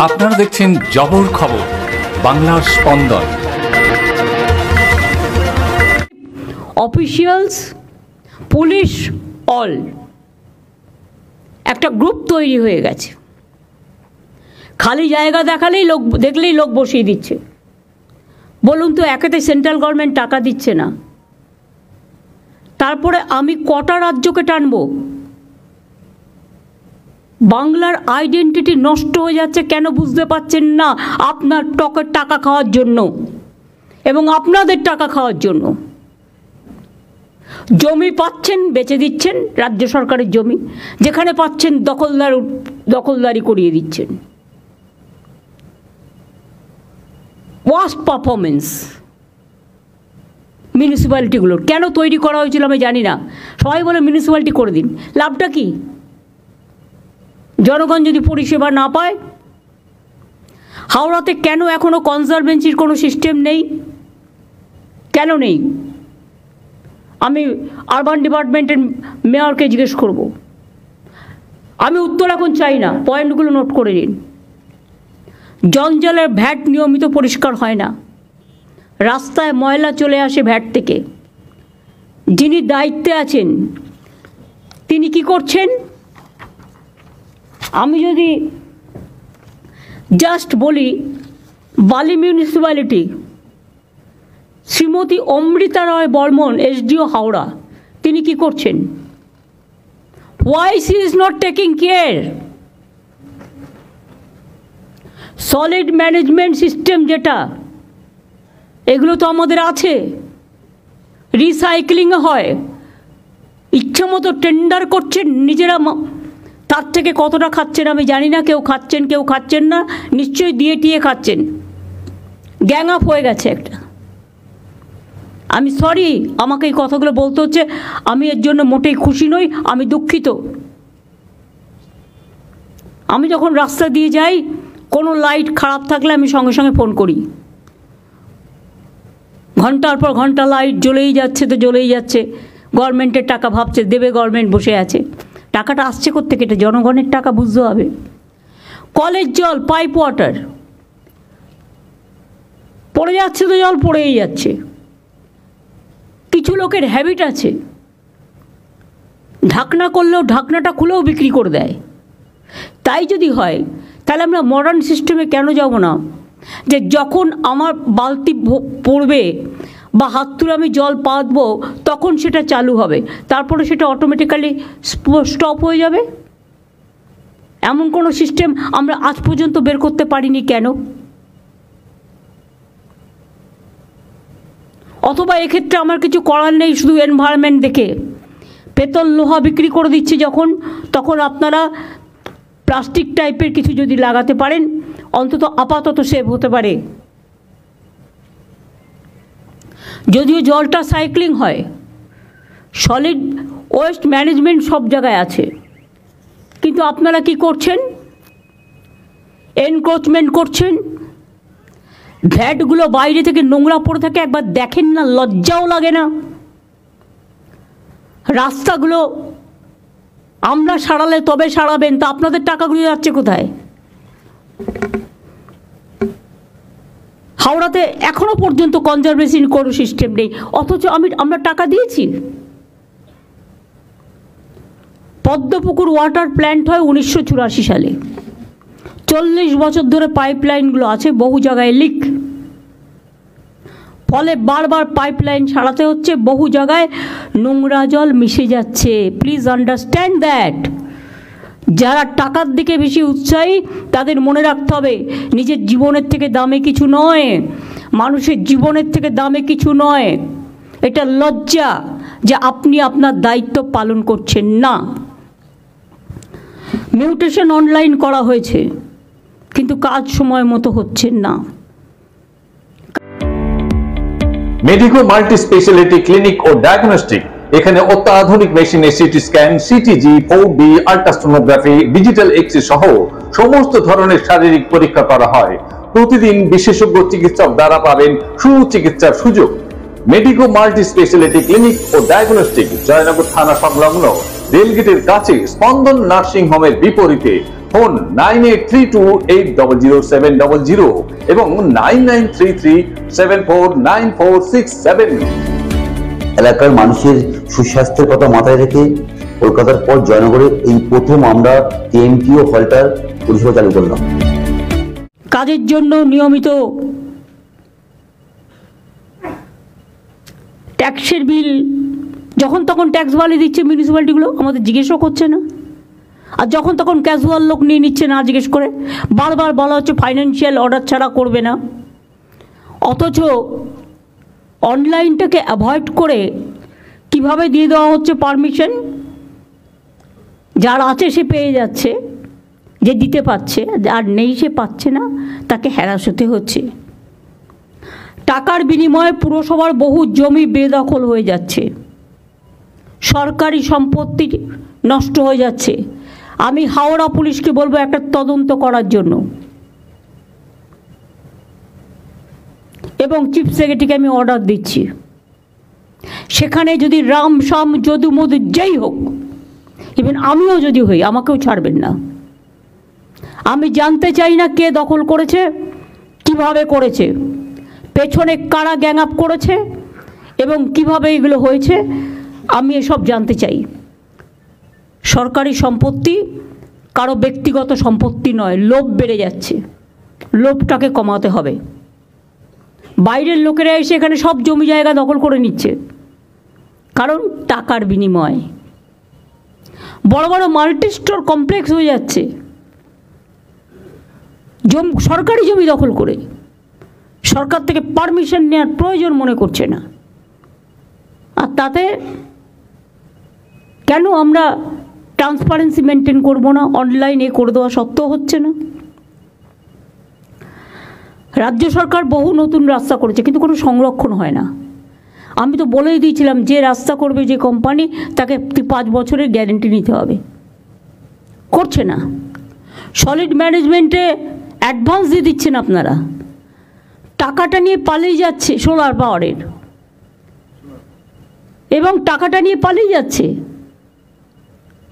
আপনারা দেখছেন জবর খবর, বাংলার স্পন্দন। অফিসিয়ালস, পুলিশ, অল একটা গ্রুপ তৈরি হয়ে গেছে। খালি জায়গা দেখলেই লোক বসিয়ে দিচ্ছে। বলুন তো, একেতে সেন্ট্রাল গভর্নমেন্ট টাকা দিচ্ছে না, তারপরে আমি কটা রাজ্যকে টানবো? বাংলার আইডেন্টিটি নষ্ট হয়ে যাচ্ছে। কেন বুঝতে পারছেন না? আপনার টকের টাকা খাওয়ার জন্য এবং আপনাদের টাকা খাওয়ার জন্য। জমি পাচ্ছেন, বেচে দিচ্ছেন, রাজ্য সরকারের জমি। যেখানে পাচ্ছেন দখলদারি করিয়ে দিচ্ছেন। ওয়ার্স্ট পারফরমেন্স মিউনিসিপ্যালিটিগুলোর। কেন তৈরি করা হয়েছিল আমি জানি না। সবাই বলে মিউনিসিপ্যালিটি করে দিন, লাভটা কি? জনগণ যদি পরিষেবা না পায়। হাওড়াতে কেন এখনো কনজারভেন্সির কোনো সিস্টেম নেই? কেন নেই? আমি আরবান ডিপার্টমেন্টের মেয়রকে জিজ্ঞেস করব। আমি উত্তর এখন চাই না, পয়েন্টগুলো নোট করে নিন। জঞ্জালের ভ্যাট নিয়মিত পরিষ্কার হয় না, রাস্তায় ময়লা চলে আসে ভ্যাট থেকে। যিনি দায়িত্বে আছেন তিনি কি করছেন? আমি যদি জাস্ট বলি, বালি মিউনিসিপ্যালিটি, শ্রীমতী অমৃতা রায় বর্মন, এসডিও হাওড়া, তিনি কি করছেন? Why she is not taking care? Solid management system যেটা, এগুলো তো আমাদের আছে। রিসাইক্লিং হয়, ইচ্ছা মতো টেন্ডার করছেন নিজেরা। তার থেকে কতটা খাচ্ছেন আমি জানি না। কেউ খাচ্ছেন, কেউ খাচ্ছেন না, নিশ্চয়ই দিয়ে টিয়ে খাচ্ছেন। গ্যাং আপ হয়ে গেছে একটা। আমি সরি, আমাকে এই কথাগুলো বলতে হচ্ছে। আমি এর জন্য মোটেই খুশি নই, আমি দুঃখিত। আমি যখন রাস্তা দিয়ে যাই, কোনো লাইট খারাপ থাকলে আমি সঙ্গে সঙ্গে ফোন করি। ঘন্টার পর ঘন্টা লাইট জ্বলেই যাচ্ছে তো জ্বলেই যাচ্ছে। গভর্নমেন্টের টাকা ভাবছে দেবে, গভর্নমেন্ট বসে আছে। টাকাটা আসছে কোত্থেকে? এটা জনগণের টাকা, বুঝতে হবে। কলের জল, পাইপ ওয়াটার পড়ে যাচ্ছে তো জল পড়েই যাচ্ছে। কিছু লোকের হ্যাবিট আছে, ঢাকনা করলেও ঢাকনাটা খুলেও বিক্রি করে দেয়। তাই যদি হয় তাহলে আমরা মডার্ন সিস্টেমে কেন যাব না? যে যখন আমার বালতি পড়বে বা হাত তুলে আমি জল পাতবো, তখন সেটা চালু হবে, তারপরে সেটা অটোমেটিক্যালি স্টপ হয়ে যাবে। এমন কোনো সিস্টেম আমরা আজ পর্যন্ত বের করতে পারিনি কেন? অথবা এক্ষেত্রে আমার কিছু করার নেই, শুধু এনভায়রনমেন্ট দেখে পেতল লোহা বিক্রি করে দিচ্ছে যখন, তখন আপনারা প্লাস্টিক টাইপের কিছু যদি লাগাতে পারেন, অন্তত আপাতত সেভ হতে পারে। যদিও জলটা সাইক্লিং হয়, সলিড ওয়েস্ট ম্যানেজমেন্ট সব জায়গায় আছে, কিন্তু আপনারা কি করছেন? এনক্রোচমেন্ট করছেন। ভ্যাটগুলো বাইরে থেকে নোংরা পড়ে থাকে, একবার দেখেন না? লজ্জাও লাগে না? রাস্তাগুলো আমরা সারালে তবে সারাবেন, তা আপনাদের টাকাগুলো যাচ্ছে কোথায়? হাওড়াতে এখনো পর্যন্ত কনজারভেশন কোনো সিস্টেম নেই, অথচ আমরা টাকা দিয়েছি। পদ্মপুকুর ওয়াটার প্ল্যান্ট হয় 1984 সালে। 40 বছর ধরে পাইপলাইনগুলো আছে, বহু জায়গায় লিক, ফলে বারবার পাইপলাইন সারাতে হচ্ছে। বহু জায়গায় নোংরা জল মিশে যাচ্ছে। Please understand that. যারা টাকার দিকে বেশি উৎসাহী তাদের মনে রাখতে হবে, নিজের জীবনের থেকে দামে কিছু নয়, মানুষের জীবনের থেকে দামে কিছু নয়। এটা লজ্জা যে আপনি আপনার দায়িত্ব পালন করছেন না। মিউটেশন অনলাইন করা হয়েছে, কিন্তু কাজ সময় মতো হচ্ছে না। মেডিকো মাল্টি স্পেশালিটি ক্লিনিক ও ডায়াগনস্টিক, এখানে অত্যাধুনিক মেশিনে CT scan, CTG, 4D, ultrasonography, digital X-ray সহ সমস্ত ধরনের শারীরিক পরীক্ষা করা হয়। প্রতিদিন বিশেষজ্ঞ চিকিৎসক দ্বারা পাবেন সুচিকিৎসার সুযোগ। মেডিকো মাল্টি স্পেশালিটি ক্লিনিক ও ডায়াগনস্টিক জয়নগর থানা সংলগ্ন রেলগেটের কাছে স্পন্দন নার্সিং হোমের বিপরীতে ফোন 9832800700 এবং 9933749467। এলাকার মানুষের সুস্বাস্থ্যের কথা মাথায় রেখে কলকাতার পর জয়নগরে এই প্রথম আমরা কেএমটিও হলটার পরিষেবা চালু করলাম। কাজের জন্য নিয়মিত ট্যাক্সের বিল যখন তখন ট্যাক্স বাড়িয়ে দিচ্ছে মিউনিসিপ্যালিটিগুলো, আমাদের জিজ্ঞেসও করছে না। আর যখন তখন ক্যাজুয়াল লোক নিয়ে নিচ্ছে না জিজ্ঞেস করে, বারবার বলা হচ্ছে ফাইন্যান্সিয়াল অর্ডার ছাড়া করবে না। অথচ অনলাইনটাকে অ্যাভয়েড করে কিভাবে দিয়ে দেওয়া হচ্ছে পারমিশন, যার আছে সে পেয়ে যাচ্ছে, যে দিতে পারছে, আর নেই সে পাচ্ছে না, তাকে হ্যারাস হতে হচ্ছে। টাকার বিনিময়ে পুরসভার বহু জমি বেদখল হয়ে যাচ্ছে, সরকারি সম্পত্তি নষ্ট হয়ে যাচ্ছে। আমি হাওড়া পুলিশকে বলবো একটা তদন্ত করার জন্য, এবং চিফ সেক্রেটারিকে আমি অর্ডার দিচ্ছি, সেখানে যদি রাম শাম যদু মধু যেই হোক, ইভেন আমিও যদি হই, আমাকেও ছাড়বেন না। আমি জানতে চাই না কে দখল করেছে, কিভাবে করেছে, পেছনে কারা গ্যাং আপ করেছে এবং কিভাবে এগুলো হয়েছে, আমি এসব জানতে চাই। সরকারি সম্পত্তি কারো ব্যক্তিগত সম্পত্তি নয়। লোভ বেড়ে যাচ্ছে, লোভটাকে কমাতে হবে। বাইরের লোকেরা এসে এখানে সব জমি জায়গা দখল করে নিচ্ছে, কারণ টাকার বিনিময়। বড় বড় মাল্টি স্টোর কমপ্লেক্স হয়ে যাচ্ছে সরকারি জমি দখল করে, সরকার থেকে পারমিশন নেওয়ার প্রয়োজন মনে করছে না। আর তাতে কেন আমরা ট্রান্সপারেন্সি মেনটেন করবো না? অনলাইনে করে দেওয়া সত্ত্বেও হচ্ছে না। রাজ্য সরকার বহু নতুন রাস্তা করেছে, কিন্তু কোনো সংরক্ষণ হয় না। আমি তো বলেই দিয়েছিলাম, যে রাস্তা করবে যে কোম্পানি, তাকে 5 বছরের গ্যারেন্টি নিতে হবে। করছে না। সলিড ম্যানেজমেন্টে অ্যাডভান্স দিয়ে দিচ্ছেন আপনারা, টাকাটা নিয়ে পালিয়ে যাচ্ছে সোলার পাওয়ারের, এবং টাকাটা নিয়ে পালিয়ে যাচ্ছে,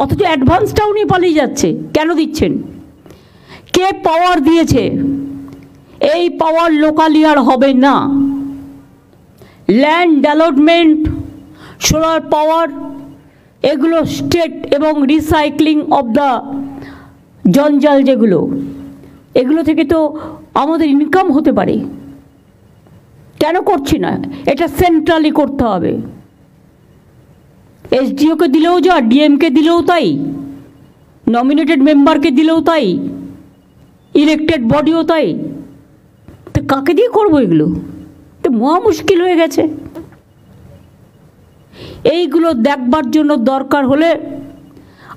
অথচ অ্যাডভান্সটাও নিয়ে পালিয়ে যাচ্ছে। কেন দিচ্ছেন? কে পাওয়ার দিয়েছে? এই পাওয়ার লোকালি আর হবে না। ল্যান্ড ডেভেলপমেন্ট, সোলার পাওয়ার, এগুলো স্টেট এবং রিসাইক্লিং অফ দ্য জঞ্জাল যেগুলো, এগুলো থেকে তো আমাদের ইনকাম হতে পারে। কেন করছি না? এটা সেন্ট্রালি করতে হবে। এসডিওকে দিলেও যা, ডিএমকে দিলেও তাই, নমিনেটেড মেম্বারকে দিলেও তাই, ইলেক্টেড বডিও তাই। তো কাকে দিয়ে করবো এগুলো? তো মহা মুশকিল হয়ে গেছে। এইগুলো দেখবার জন্য দরকার হলে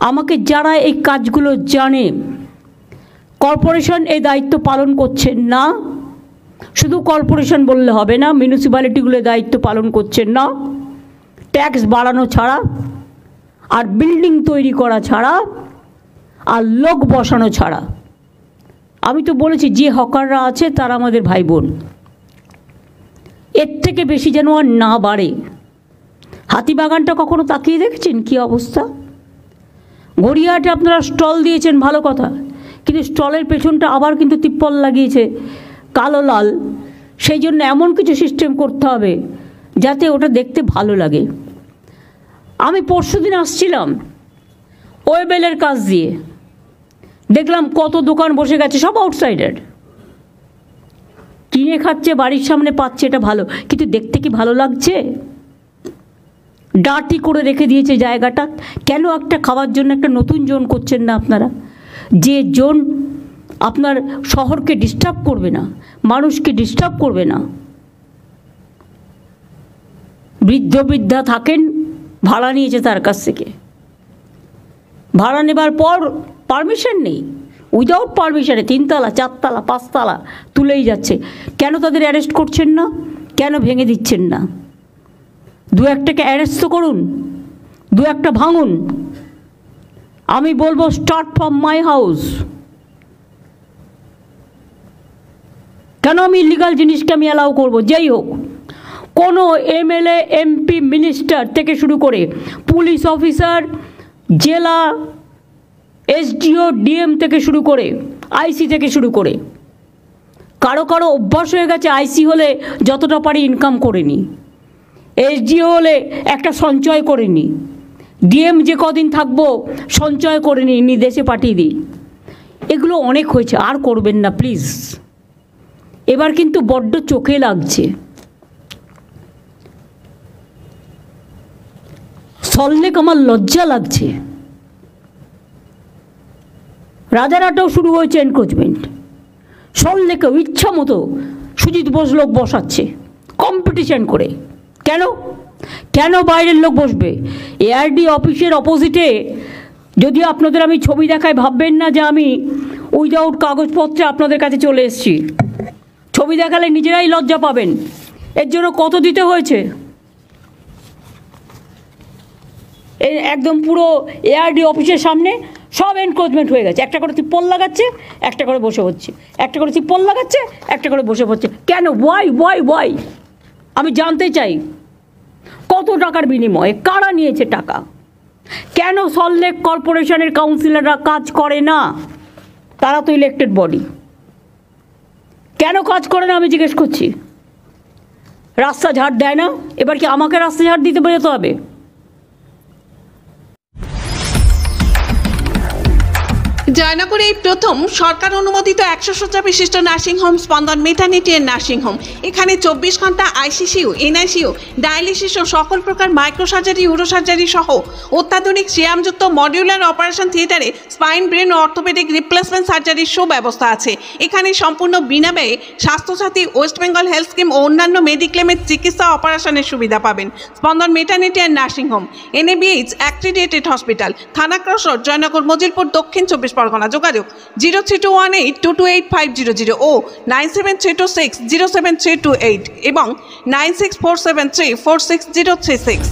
আমাকে যারা এই কাজগুলো জানে, কর্পোরেশন এই দায়িত্ব পালন করছেন না, শুধু কর্পোরেশন বললে হবে না, মিউনিসিপ্যালিটিগুলো দায়িত্ব পালন করছেন না, ট্যাক্স বাড়ানো ছাড়া, আর বিল্ডিং তৈরি করা ছাড়া, আর লোক বসানো ছাড়া। আমি তো বলেছি, যে হকাররা আছে তারা আমাদের ভাই বোন, এর থেকে বেশি যেন আর না বাড়ে। হাতিবাগানটা কখনো তাকিয়ে দেখেছেন কী অবস্থা? গড়িয়াহাটে আপনারা স্টল দিয়েছেন, ভালো কথা, কিন্তু স্টলের পেছনটা আবার কিন্তু তিপ্পল লাগিয়েছে কালো লাল। সেই জন্য এমন কিছু সিস্টেম করতে হবে যাতে ওটা দেখতে ভালো লাগে। আমি পরশুদিন আসছিলাম ওয়েবেলের কাজ দিয়ে, দেখলাম কত দোকান বসে গেছে, সব আউটসাইডার, কিনে খাচ্ছে, বাড়ির সামনে পাচ্ছে, এটা ভালো, কিন্তু দেখতে কি ভালো লাগছে? ডার্টি করে রেখে দিয়েছে জায়গাটা। কেন একটা খাওয়ার জন্য একটা নতুন জোন করছেন না আপনারা? যে জোন আপনার শহরকে ডিস্টার্ব করবে না, মানুষকে ডিস্টার্ব করবে না। বৃদ্ধ বৃদ্ধা থাকেন, ভাড়া নিয়েছে তার কাছ থেকে, ভাড়া নেবার পর পারমিশন নেই, উইদাউট পারমিশনে 3 তলা 4 তলা 5 তলা তুলেই যাচ্ছে। কেন তাদের অ্যারেস্ট করছেন না? কেন ভেঙে দিচ্ছেন না? 2-1টাকে অ্যারেস্ট তো করুন, 2-1টা ভাঙুন। আমি বলবো স্টার্ট ফ্রম মাই হাউস। কেন আমি ইলিগাল জিনিসকে আমি অ্যালাউ করবো? যেই হোক, কোনো এমএলএ, এমপি, মিনিস্টার থেকে শুরু করে পুলিশ অফিসার, জেলা এসডিও, ডিএম থেকে শুরু করে আইসি থেকে শুরু করে, কারো কারো অভ্যাস হয়ে গেছে আইসি হলে যতটা পারি ইনকাম করে নি, এসডিও হলে একটা সঞ্চয় করে নি, ডিএম যে কদিন থাকবো সঞ্চয় করে নি দেশে পাঠিয়ে দিই। এগুলো অনেক হয়েছে, আর করবেন না প্লিজ। এবার কিন্তু বড্ড চোখে লাগছে। সল্লেক আমার লজ্জা লাগছে। রাজারহাটেও শুরু হয়েছে এনক্রোচমেন্ট, সল্লেকেও ইচ্ছা মতো সুজিত বোস লোক বসাচ্ছে কম্পিটিশন করে। কেন কেন বাইরের লোক বসবে? এআরডি অফিসের অপোজিটে, যদিও আপনাদের আমি ছবি দেখাই ভাববেন না যে আমি উইদাউট কাগজপত্রে আপনাদের কাছে চলে এসেছি। ছবি দেখালে নিজেরাই লজ্জা পাবেন। এর জন্য কত দিতে হয়েছে? এই একদম পুরো এআরডি অফিসের সামনে সব এনক্রোচমেন্ট হয়ে গেছে। একটা করে তিপ্পল লাগাচ্ছে, একটা করে বসে হচ্ছে, একটা করে তিপ্পল লাগাচ্ছে, একটা করে বসে পড়ছে। কেন? ওয়াই? আমি জানতে চাই কত টাকার বিনিময়ে কারা নিয়েছে টাকা? কেন সল্টলেক কর্পোরেশনের কাউন্সিলররা কাজ করে না? তারা তো ইলেক্টেড বডি, কেন কাজ করে না আমি জিজ্ঞেস করছি। রাস্তা ঝাড় দেয় না, এবার কি আমাকে রাস্তা ঝাড় দিতে বেরোতে হবে? জয়নগরে এই প্রথম সরকার অনুমোদিত 100 শয্যা বিশিষ্ট নার্সিংহোম স্পন্দন মেটার্নিটি এন্ড নার্সিংহোম। এখানে 24 ঘন্টা আইসিসিউ, এনআইসিউ, ডায়ালিসিস ও সকল প্রকার মাইক্রোসার্জারি, ইউরোসার্জারি সহ অত্যাধুনিক শ্যামযুক্ত মডিউলার অপারেশন থিয়েটারে স্পাইন, ব্রেন ও অর্থোপেডিক রিপ্লেসমেন্ট সার্জারির সুব্যবস্থা আছে। এখানে সম্পূর্ণ বিনাব্যয়ে Swasthyasathi, west Bengal health scheme ও অন্যান্য মেডিক্লেমের চিকিৎসা অপারেশনের সুবিধা পাবেন। Spandan maternity and nursing home, NABH accredited hospital, Thana cross road, Joynagar, Majilpur, Dakshin 24 Pargana. যোগাযোগ 0321822850 ও 9732607328 এবং 9647346036।